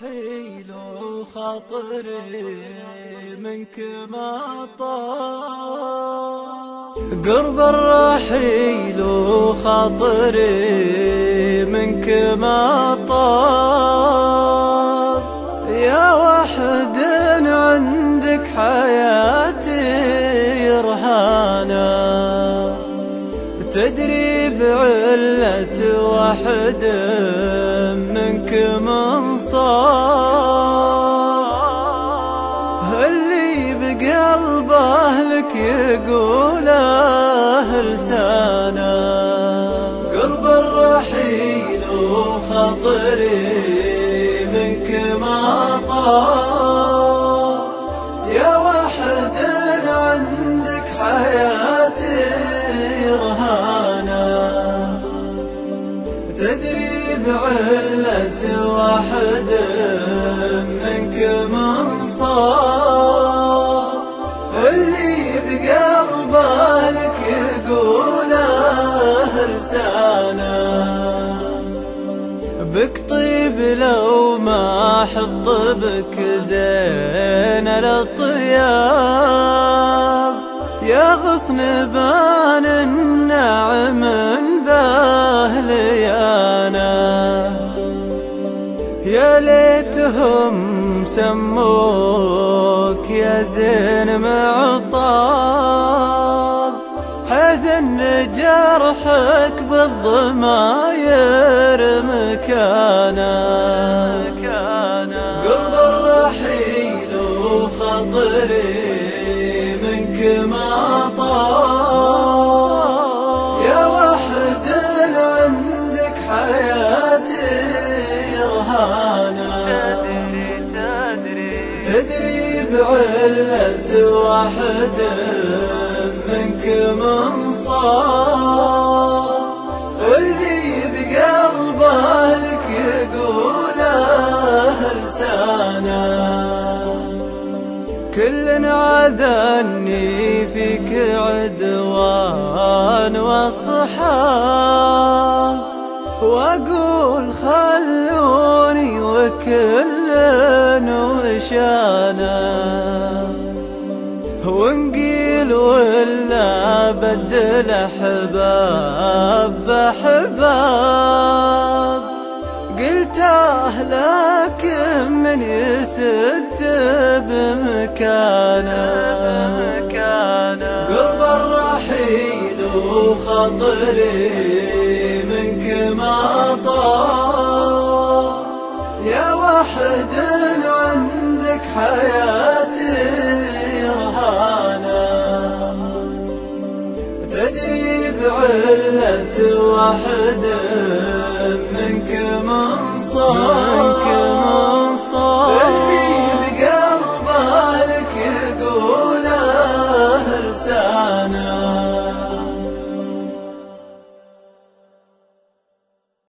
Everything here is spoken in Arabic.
الرحيل وخاطري منك ما طار، قرب الرحيل وخاطري منك ما طار، يا وحد عندك حياتي رهانة، تدري بعلة واحد منك من صار، اللي بقلبه لك يقوله لسانه، قرب الرحيل وخاطري منك ما طار، يا وحد عندك حياتي رهانة، تدري بعلة واحد منك من صار، اللي بقلبه لك يقوله لسانه، بك طيب لو ما حط بك زين الطياب، يا غصن بان النعم باهليانا، يا ليتهم سموك يا زين معطاب، حيث ان جرحك بالضماير مكانا، قرب الرحيل وخاطري منك ما طار، يا وحد عندك حياتي رهانة، تدري بعلة واحد منك من صار، اللي بقلبه لك يقوله لسانه، كل عذني فيك عدوان وصحاب، واقول خلوني وكل وشانا، ونقيل ولا بدل احباب بحباب، قلته لكن من يسد بمكانه، قرب الرحيل وخاطري منك ما طار، يا وحد عندك حياتي رهانة، تدري بعلة واحد منك من صار، اللي بقلبه لك يقوله لسانه.